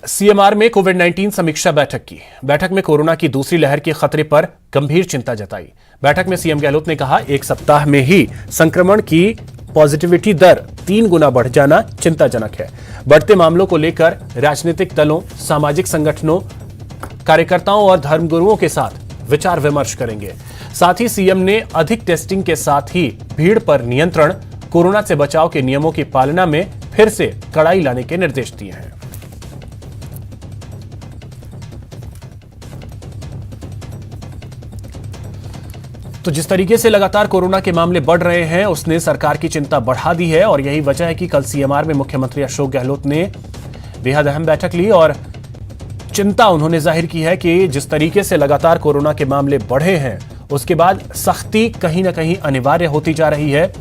CMR में कोविड-19 समीक्षा बैठक की। बैठक में कोरोना की दूसरी लहर के खतरे पर गंभीर चिंता जताई। बैठक में सीएम गहलोत ने कहा, एक सप्ताह में ही संक्रमण की पॉजिटिविटी दर 3 गुना बढ़ जाना चिंताजनक है। बढ़ते मामलों को लेकर राजनीतिक दलों, सामाजिक संगठनों, कार्यकर्ताओं और धर्मगुरुओं के साथ विचार विमर्श करेंगे। साथ ही सीएम ने अधिक टेस्टिंग के साथ ही भीड़ पर नियंत्रण, कोरोना से बचाव के नियमों की पालना में फिर से कड़ाई लाने के निर्देश दिए हैं। तो जिस तरीके से लगातार कोरोना के मामले बढ़ रहे हैं, उसने सरकार की चिंता बढ़ा दी है और यही वजह है कि कल सीएमआर में मुख्यमंत्री अशोक गहलोत ने बेहद अहम बैठक ली और चिंता उन्होंने जाहिर की है कि जिस तरीके से लगातार कोरोना के मामले बढ़े हैं, उसके बाद सख्ती कहीं ना कहीं अनिवार्य होती जा रही है।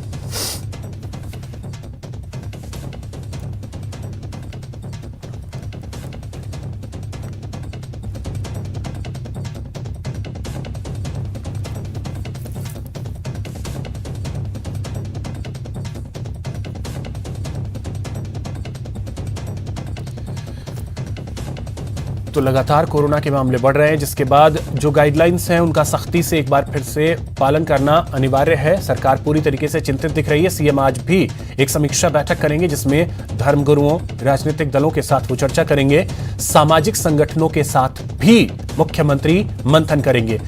तो लगातार कोरोना के मामले बढ़ रहे हैं, जिसके बाद जो गाइडलाइंस हैं उनका सख्ती से एक बार फिर से पालन करना अनिवार्य है। सरकार पूरी तरीके से चिंतित दिख रही है। सीएम आज भी एक समीक्षा बैठक करेंगे, जिसमें धर्मगुरुओं, राजनीतिक दलों के साथ वो चर्चा करेंगे। सामाजिक संगठनों के साथ भी मुख्यमंत्री मंथन करेंगे।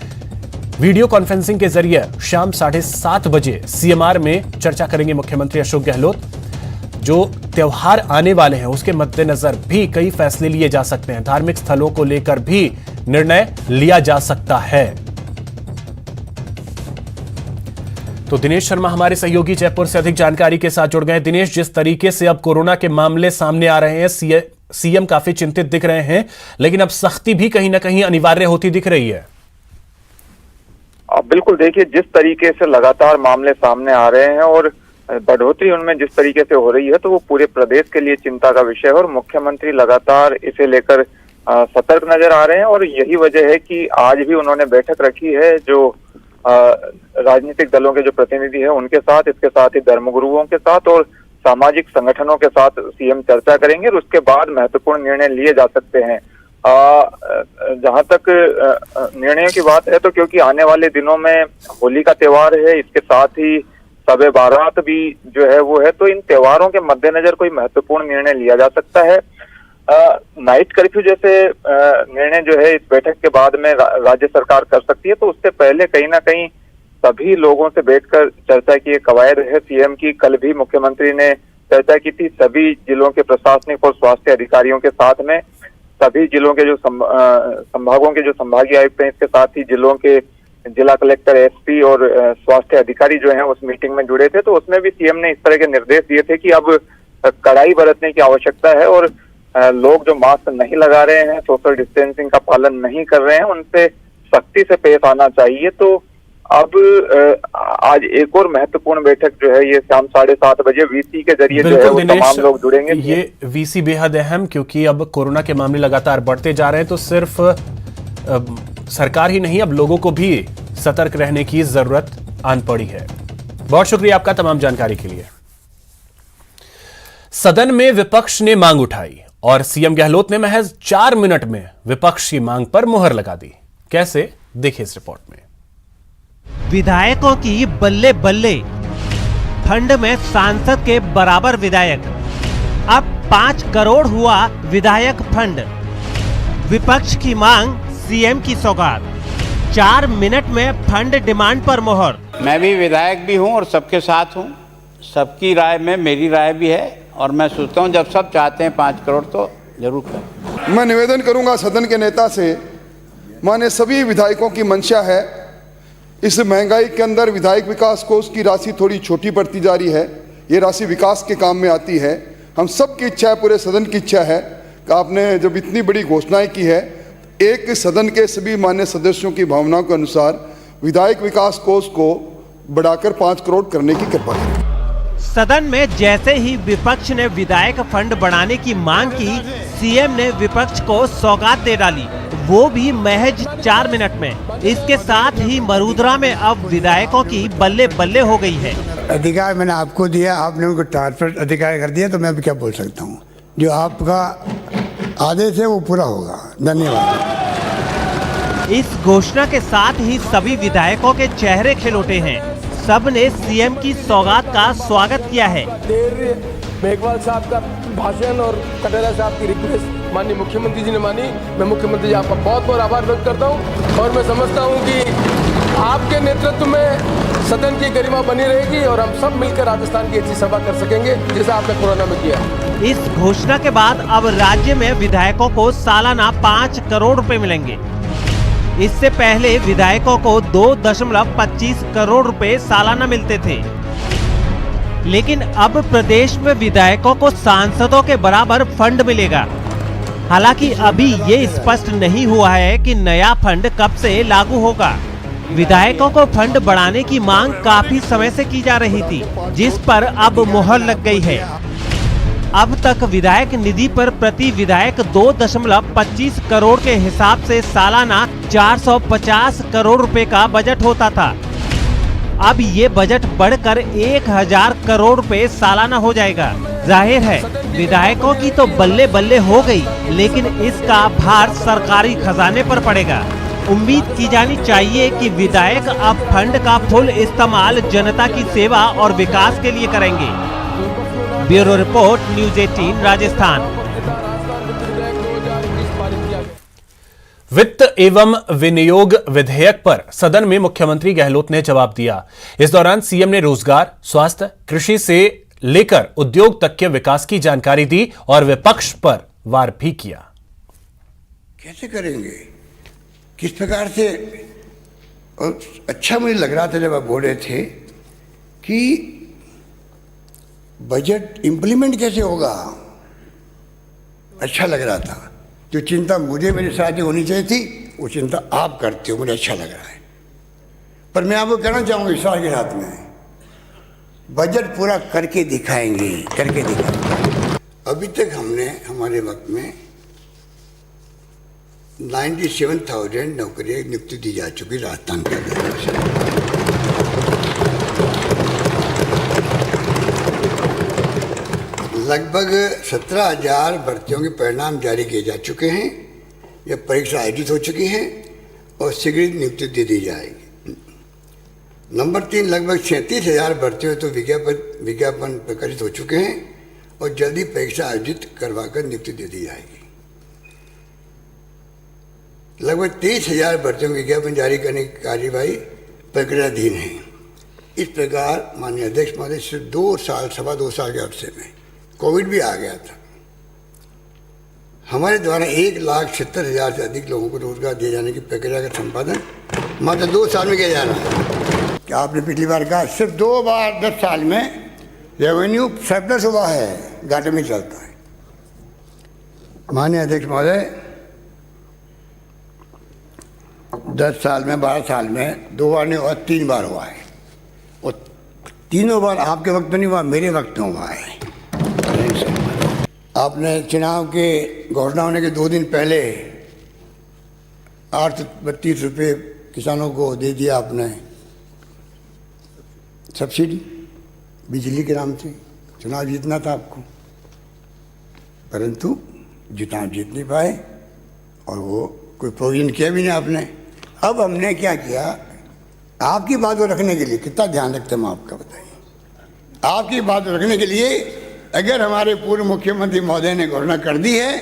वीडियो कॉन्फ्रेंसिंग के जरिए शाम 7:30 बजे सीएमआर में चर्चा करेंगे मुख्यमंत्री अशोक गहलोत। जो त्योहार आने वाले हैं उसके मद्देनजर भी कई फैसले लिए जा सकते हैं। धार्मिक स्थलों को लेकर भी निर्णय लिया जा सकता है। तो दिनेश शर्मा हमारे सहयोगी जयपुर से अधिक जानकारी के साथ जुड़ गए। दिनेश, जिस तरीके से अब कोरोना के मामले सामने आ रहे हैं, सीएम काफी चिंतित दिख रहे हैं, लेकिन अब सख्ती भी कहीं ना कहीं अनिवार्य होती दिख रही है। बिल्कुल, देखिए जिस तरीके से लगातार मामले सामने आ रहे हैं और बढ़ोतरी उनमें जिस तरीके से हो रही है, तो वो पूरे प्रदेश के लिए चिंता का विषय है और मुख्यमंत्री लगातार इसे लेकर सतर्क नजर आ रहे हैं। और यही वजह है कि आज भी उन्होंने बैठक रखी है जो राजनीतिक दलों के जो प्रतिनिधि हैं उनके साथ, इसके साथ ही धर्मगुरुओं के साथ और सामाजिक संगठनों के साथ सीएम चर्चा करेंगे और उसके बाद महत्वपूर्ण निर्णय लिए जा सकते हैं। जहां तक निर्णयों की बात है, तो क्योंकि आने वाले दिनों में होली का त्योहार है, इसके साथ ही शब बारात भी जो है वो है, तो इन त्योहारों के मद्देनजर कोई महत्वपूर्ण निर्णय लिया जा सकता है। नाइट कर्फ्यू जैसे निर्णय जो है इस बैठक के बाद में राज्य सरकार कर सकती है, तो उससे पहले कहीं ना कहीं सभी लोगों से बैठकर चर्चा की कवायद है सीएम की। कल भी मुख्यमंत्री ने चर्चा की थी सभी जिलों के प्रशासनिक और स्वास्थ्य अधिकारियों के साथ में। सभी जिलों के जो संभागों के जो संभागीय आयुक्त हैं, इसके साथ ही जिलों के जिला कलेक्टर, एसपी और स्वास्थ्य अधिकारी जो हैं उस मीटिंग में जुड़े थे। तो उसमें भी सीएम ने इस तरह के निर्देश दिए थे कि अब कड़ाई बरतने की आवश्यकता है और लोग जो मास्क नहीं लगा रहे हैं, सोशल डिस्टेंसिंग का पालन नहीं कर रहे हैं, उनसे सख्ती से पेश आना चाहिए। तो अब आज एक और महत्वपूर्ण बैठक जो है ये शाम 7:30 बजे वीसी के जरिए जो है वो तमाम लोग जुड़ेंगे। ये वीसी बेहद अहम, क्योंकि अब कोरोना के मामले लगातार बढ़ते जा रहे हैं, तो सिर्फ सरकार ही नहीं, अब लोगों को भी सतर्क रहने की जरूरत आन पड़ी है। बहुत शुक्रिया आपका तमाम जानकारी के लिए। सदन में विपक्ष ने मांग उठाई और सीएम गहलोत ने महज 4 मिनट में विपक्ष की मांग पर मुहर लगा दी। कैसे, देखिए इस रिपोर्ट में। विधायकों की बल्ले बल्ले, फंड में सांसद के बराबर विधायक। अब 5 करोड़ हुआ विधायक फंड। विपक्ष की मांग, सीएम की सौगात। 4 मिनट में फंड डिमांड पर मोहर। मैं भी विधायक भी हूं और सबके साथ हूं। सबकी राय में मेरी राय भी है और मैं सोचता हूं जब सब चाहते हैं 5 करोड़ तो जरूर करें। मैं निवेदन करूंगा सदन के नेता से, माने सभी विधायकों की मंशा है, इस महंगाई के अंदर विधायक विकास कोष की राशि थोड़ी छोटी पड़ती जा रही है। ये राशि विकास के काम में आती है। हम सबकी इच्छा है, पूरे सदन की इच्छा है कि आपने जब इतनी बड़ी घोषणाएं की है, एक सदन के सभी मान्य सदस्यों की भावनाओं के अनुसार विधायक विकास कोष को बढ़ाकर 5 करोड़ करने की कृपा करें। सदन में जैसे ही विपक्ष ने विधायक फंड बढ़ाने की मांग की, सीएम ने विपक्ष को सौगात दे डाली, वो भी महज 4 मिनट में। इसके साथ ही मरूधरा में अब विधायकों की बल्ले बल्ले हो गई है। अधिकार मैंने आपको दिया, आपने उनको ट्रांसफर अधिकार कर दिया, तो मैं भी क्या बोल सकता हूँ। जो आपका आदेश है वो पूरा होगा। धन्यवाद। इस घोषणा के साथ ही सभी विधायकों के चेहरे खिल उठे हैं। सब ने सीएम की सौगात का स्वागत किया है। मेघवाल साहब का भाषण और कटारिया साहब की रिक्वेस्ट माननीय मुख्यमंत्री जी ने मानी। मैं मुख्यमंत्री जी आपका बहुत बहुत आभार व्यक्त करता हूं और मैं समझता हूं कि आपके नेतृत्व में सदन की गरिमा बनी रहेगी और हम सब मिलकर राजस्थान की अच्छी सभा कर सकेंगे जैसा आपने कोरोना में किया। इस घोषणा के बाद अब राज्य में विधायकों को सालाना 5 करोड़ रुपए मिलेंगे। इससे पहले विधायकों को 2.25 करोड़ रुपए सालाना मिलते थे, लेकिन अब प्रदेश में विधायकों को सांसदों के बराबर फंड मिलेगा। हालांकि अभी ये स्पष्ट नहीं हुआ है कि नया फंड कब से लागू होगा। विधायकों को फंड बढ़ाने की मांग काफी समय से की जा रही थी, जिस पर अब मुहर लग गई है। अब तक विधायक निधि पर प्रति विधायक 2.25 करोड़ के हिसाब से सालाना 450 करोड़ रुपए का बजट होता था। अब ये बजट बढ़कर 1000 करोड़ रुपए सालाना हो जाएगा। जाहिर है विधायकों की तो बल्ले बल्ले हो गई, लेकिन इसका भार सरकारी खजाने पर पड़ेगा। उम्मीद की जानी चाहिए कि विधायक अब फंड का फुल इस्तेमाल जनता की सेवा और विकास के लिए करेंगे। Bureau report, news 18 Rajasthan. वित्त एवं विनियोग विधेयक पर सदन में मुख्यमंत्री गहलोत ने जवाब दिया। इस दौरान सीएम ने रोजगार, स्वास्थ्य, कृषि से लेकर उद्योग तक के विकास की जानकारी दी और विपक्ष पर वार भी किया। कैसे करेंगे, किस प्रकार से? और अच्छा मुझे लग रहा था जब आप बोल रहे थे कि बजट इंप्लीमेंट कैसे होगा, अच्छा लग रहा था। जो चिंता मुझे मेरे साथ होनी चाहिए थी वो चिंता आप करते हो, मुझे अच्छा लग रहा है। पर मैं आपको कहना चाहूँगा विश्वास के साथ में बजट पूरा करके दिखाएंगे, करके दिखाएंगे। अभी तक हमने हमारे वक्त में 97,000 नौकरियाँ नियुक्ति दी जा चुकी राजस्थान के अंदर। लगभग 17,000 भर्तियों के परिणाम जारी किए जा चुके हैं या परीक्षा आयोजित हो चुकी है और शीघ्र नियुक्ति दे दी जाएगी। नंबर 3, लगभग 37,000 भर्तियों तो विज्ञापन प्रकाशित हो चुके हैं और जल्दी परीक्षा आयोजित करवाकर नियुक्ति दे दी जाएगी। लगभग 23,000 भर्तियों के विज्ञापन जारी करने की कार्यवाही प्रक्रियाधीन है। इस प्रकार माननीय अध्यक्ष महोदय सिर्फ 2.25 साल के अरसे में कोविड भी आ गया था, हमारे द्वारा 1,70,000 से अधिक लोगों को रोजगार दिए जाने की प्रक्रिया का संपादन मात्र 2 साल में किया जा रहा है। क्या आपने पिछली बार कहा सिर्फ 2 बार 10 साल में रेवेन्यू सरप्लस हुआ है, घाटे में चलता है। माननीय अध्यक्ष महोदय 10 साल में 12 साल में 2 बार नहीं हुआ, 3 बार हुआ है और तीनों बार आपके वक्त में नहीं हुआ, मेरे वक्त में हुआ है। आपने चुनाव के घोषणा होने के 2 दिन पहले 832 रुपये किसानों को दे दिया आपने सब्सिडी बिजली के नाम से। चुनाव जीतना था आपको, परंतु चुनाव जीत नहीं पाए और वो कोई प्रोविजन किया भी नहीं आपने। अब हमने क्या किया, आपकी बात को रखने के लिए कितना ध्यान रखते हम आपका बताइए। आपकी बात को रखने के लिए अगर हमारे पूर्व मुख्यमंत्री महोदय ने घोषणा कर दी है,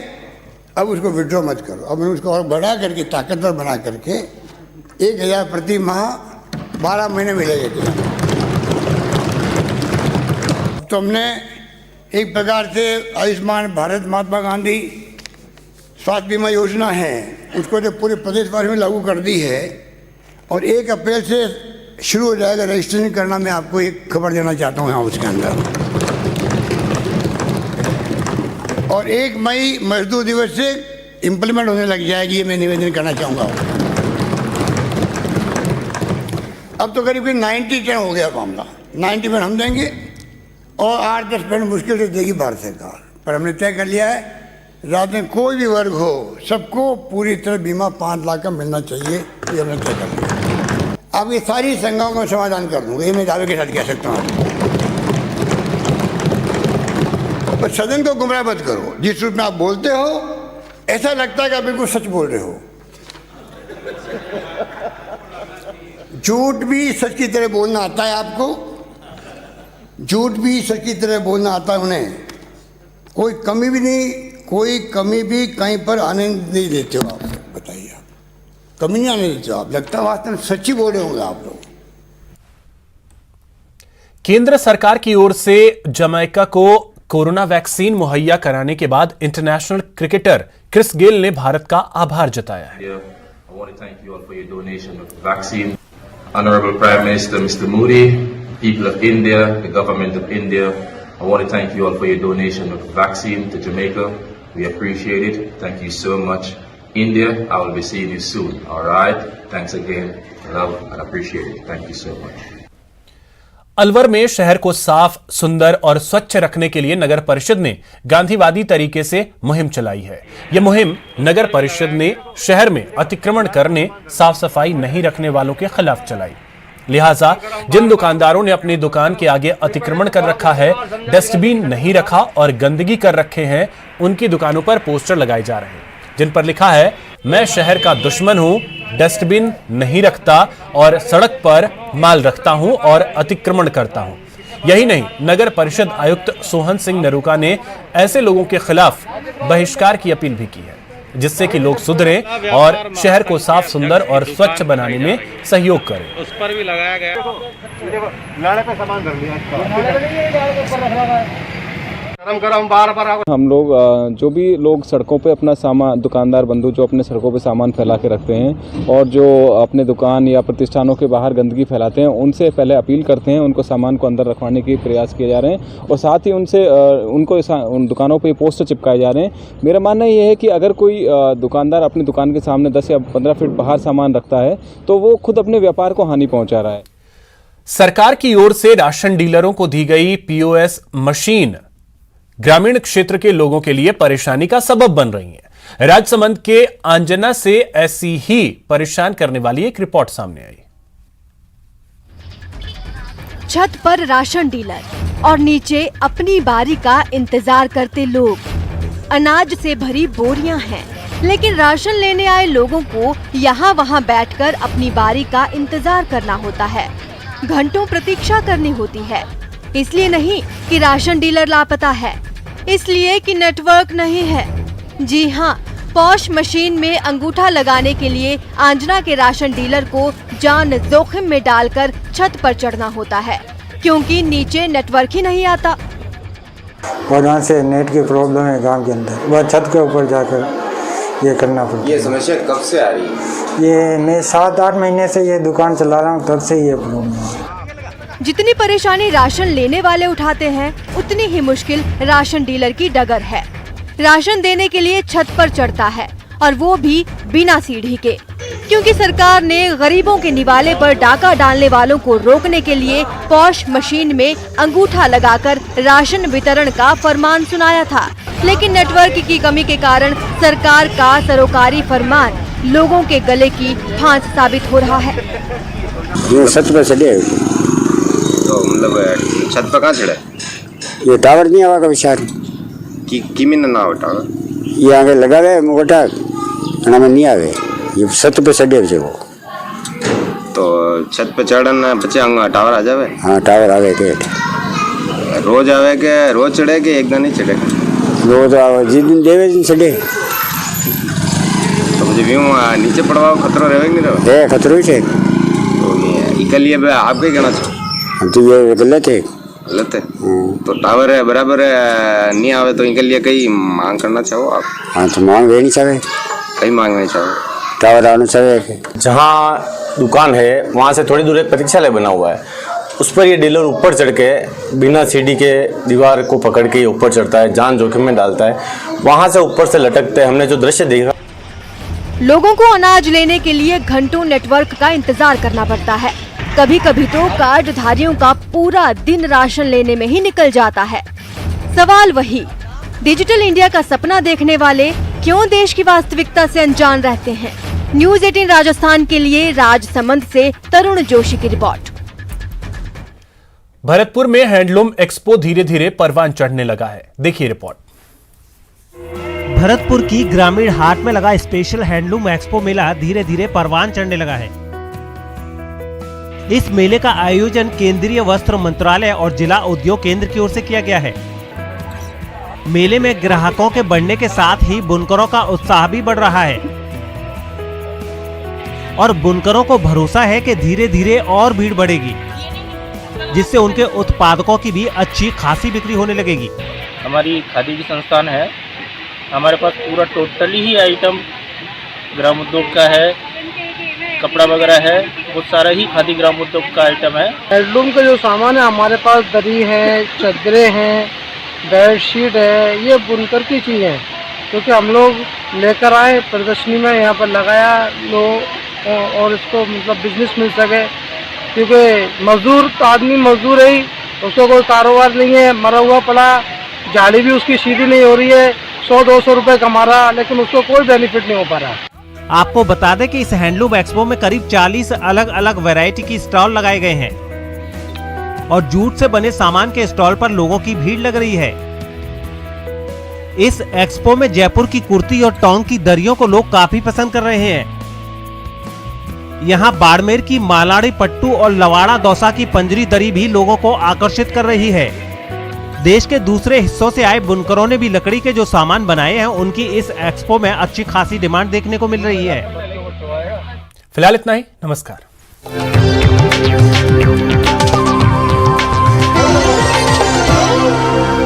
अब उसको विड्रॉ मत करो। अब उसको और बढ़ा करके ताकतवर बना करके 1,000 प्रति माह 12 महीने मिलेगा। तो हमने एक प्रकार से आयुष्मान भारत महात्मा गांधी स्वास्थ्य बीमा योजना है उसको जो पूरे प्रदेश भर में लागू कर दी है और 1 अप्रैल से शुरू हो जाएगा रजिस्ट्रेशन करना। मैं आपको एक खबर देना चाहता हूँ यहाँ उसके अंदर। और 1 मई मजदूर दिवस से इम्प्लीमेंट होने लग जाएगी, ये मैं निवेदन करना चाहूँगा। अब तो करीब 90% हो गया मामला, 90% हम देंगे और 8-10% मुश्किल से देगी भारत सरकार। पर हमने तय कर लिया है राज्य में कोई भी वर्ग हो सबको पूरी तरह बीमा 5 लाख का मिलना चाहिए, ये हमने तय कर लिया। अब ये सारी शंकाओं का समाधान कर दूँगा, ये मैं दावे के साथ कह सकता हूँ। पर सदन को गुमराह मत करो। जिस रूप में आप बोलते हो ऐसा लगता है कि आप बिल्कुल सच बोल रहे हो। झूठ भी सच की तरह बोलना आता है आपको, झूठ भी सच की तरह बोलना आता है उन्हें। कोई कमी भी नहीं, कोई कमी भी कहीं पर आने नहीं देते हो आप। बताइए, आप कमी नहीं आने देते हो आप। लगता है वास्तव में सच्ची बोल रहे होंगे आप लोग। केंद्र सरकार की ओर से जमैका को कोरोना वैक्सीन मुहैया कराने के बाद इंटरनेशनल क्रिकेटर क्रिस गेल ने भारत का आभार जताया है। I want to thank you all for your donation of vaccine. Honorable Prime Minister Mr. Modi, people of India, the government of India, I want to thank you all for your donation of vaccine to Jamaica. We appreciate it. Thank you so much. India, I will be seeing you soon. All right. Thanks again. Love and appreciate it. Thank you so much. Alwar में शहर को साफ, सुंदर और स्वच्छ रखने के लिए नगर परिषद ने गांधीवादी तरीके से मुहिम चलाई है। यह मुहिम नगर परिषद ने शहर में अतिक्रमण करने, साफ सफाई नहीं रखने वालों के खिलाफ चलाई। लिहाजा जिन दुकानदारों ने अपनी दुकान के आगे अतिक्रमण कर रखा है, डस्टबिन नहीं रखा और गंदगी कर रखे हैं, उनकी दुकानों पर पोस्टर लगाए जा रहे हैं जिन पर लिखा है, मैं शहर का दुश्मन हूं, डस्टबिन नहीं रखता और सड़क पर माल रखता हूं और अतिक्रमण करता हूं। यही नहीं, नगर परिषद आयुक्त सोहन सिंह नरूका ने ऐसे लोगों के खिलाफ बहिष्कार की अपील भी की है, जिससे कि लोग सुधरें और शहर को साफ, सुंदर और स्वच्छ बनाने में सहयोग करें। उस पर भी लगाया गया। हम लोग जो भी लोग सड़कों पे अपना सामान, दुकानदार बंधु जो अपने सड़कों पे सामान फैला के रखते हैं और जो अपने दुकान या प्रतिष्ठानों के बाहर गंदगी फैलाते हैं, उनसे पहले अपील करते हैं, उनको सामान को अंदर रखवाने के प्रयास किए जा रहे हैं और साथ ही उनसे उनको उन दुकानों पे पोस्टर चिपकाए जा रहे हैं। मेरा मानना ये है कि अगर कोई दुकानदार अपनी दुकान के सामने 10 या 15 फीट बाहर सामान रखता है तो वो खुद अपने व्यापार को हानि पहुंचा रहा है। सरकार की ओर से राशन डीलरों को दी गई POS मशीन ग्रामीण क्षेत्र के लोगों के लिए परेशानी का सबब बन रही है। राजसमंद के आंजना से ऐसी ही परेशान करने वाली एक रिपोर्ट सामने आई। छत पर राशन डीलर और नीचे अपनी बारी का इंतजार करते लोग। अनाज से भरी बोरियां हैं, लेकिन राशन लेने आए लोगों को यहाँ वहाँ बैठकर अपनी बारी का इंतजार करना होता है। घंटों प्रतीक्षा करनी होती है। इसलिए नहीं कि राशन डीलर लापता है, इसलिए कि नेटवर्क नहीं है। जी हाँ, पॉश मशीन में अंगूठा लगाने के लिए आंजना के राशन डीलर को जान जोखिम में डालकर छत पर चढ़ना होता है, क्योंकि नीचे नेटवर्क ही नहीं आता। और वहाँ से नेट की प्रॉब्लम है गांव के अंदर, वह छत के ऊपर जाकर ये करना पड़ता है। ये समस्या कब से आ रही है? ये मैं 7-8 महीने से ये दुकान चला रहा हूँ, तब से ये प्रॉब्लम है। जितनी परेशानी राशन लेने वाले उठाते हैं, उतनी ही मुश्किल राशन डीलर की डगर है। राशन देने के लिए छत पर चढ़ता है और वो भी बिना सीढ़ी के, क्योंकि सरकार ने गरीबों के निवाले पर डाका डालने वालों को रोकने के लिए पॉश मशीन में अंगूठा लगाकर राशन वितरण का फरमान सुनाया था। लेकिन नेटवर्क की कमी के कारण सरकार का सरोकारी फरमान लोगों के गले की फांस साबित हो रहा है। ये छत पर चढ़े तो मतलब छत पर कहाँ चढ़े? ये टावर नहीं आवा का विचार की में ना हो टावर, ये आगे लगा हुआ है मोटा में नहीं आवे, ये छत पे चढ़े वो। तो छत पे चढ़ना बच्चे टावर आ जावे? हाँ, टावर आवे के रोज आवे के रोज चढ़े के एक दिन ही चढ़े? रोज आवे, जिस दिन देवे दिन चढ़े। तो मुझे भी नीचे पड़वाओ खतरा रहे नहीं रहे? खतरो ही थे। तो इकलिए आप क्या कहना चाहो? तो ये गलत है। गलत है? तो टावर है बराबर है, नहीं आवे तो इनके लिए कई मांग करना चाहो आप? हाँ, तो मांग नहीं चाहे, कई मांग नहीं चाहो, टावर आना चाहिए। जहाँ दुकान है वहाँ से थोड़ी दूर एक प्रतीक्षालय बना हुआ है, उस पर ये डीलर ऊपर चढ़ के बिना सीढ़ी के दीवार को पकड़ के ये ऊपर चढ़ता है, जान जोखिम में डालता है। वहाँ से ऊपर से लटकते हमने जो दृश्य देखा। लोगों को अनाज लेने के लिए घंटों नेटवर्क का इंतजार करना पड़ता है। कभी कभी तो कार्डधारियों का पूरा दिन राशन लेने में ही निकल जाता है। सवाल वही, डिजिटल इंडिया का सपना देखने वाले क्यों देश की वास्तविकता से अनजान रहते हैं? न्यूज़ 18 राजस्थान के लिए राजसमंद से तरुण जोशी की रिपोर्ट। भरतपुर में हैंडलूम एक्सपो धीरे धीरे परवान चढ़ने लगा है। देखिए रिपोर्ट। भरतपुर की ग्रामीण हाट में लगा स्पेशल हैंडलूम एक्सपो मेला धीरे धीरे परवान चढ़ने लगा है। इस मेले का आयोजन केंद्रीय वस्त्र मंत्रालय और जिला उद्योग केंद्र की ओर से किया गया है। मेले में ग्राहकों के बढ़ने के साथ ही बुनकरों का उत्साह भी बढ़ रहा है और बुनकरों को भरोसा है कि धीरे धीरे और भीड़ बढ़ेगी, जिससे उनके उत्पादकों की भी अच्छी खासी बिक्री होने लगेगी। हमारी खादी की संस्थान है, हमारे पास पूरा टोटली ही आइटम ग्राम उद्योग का है, कपड़ा वगैरह है, वो सारा ही खादी ग्राम उद्योग का आइटम है। हैंडलूम का जो सामान है हमारे पास दरी है, चादरें हैं, बेडशीट है, ये बुनकर की चीज़ है, क्योंकि हम लोग लेकर आए प्रदर्शनी में यहाँ पर लगाया लोग और इसको मतलब बिजनेस मिल सके, क्योंकि मजदूर आदमी मजदूर है ही, उसको कोई कारोबार नहीं है, मरा हुआ पड़ा, झाड़ी भी उसकी सीधी नहीं हो रही है, 100-200 रुपए कमा रहा, लेकिन उसको कोई बेनिफिट नहीं हो पा रहा। आपको बता दें कि इस हैंडलूम एक्सपो में करीब 40 अलग अलग वैरायटी की स्टॉल लगाए गए हैं और जूट से बने सामान के स्टॉल पर लोगों की भीड़ लग रही है। इस एक्सपो में जयपुर की कुर्ती और टोंक की दरियों को लोग काफी पसंद कर रहे हैं। यहाँ बाड़मेर की मालाड़ी पट्टू और लवाड़ा दौसा की पंजरी दरी भी लोगों को आकर्षित कर रही है। देश के दूसरे हिस्सों से आए बुनकरों ने भी लकड़ी के जो सामान बनाए हैं उनकी इस एक्सपो में अच्छी खासी डिमांड देखने को मिल रही है। फिलहाल इतना ही, नमस्कार।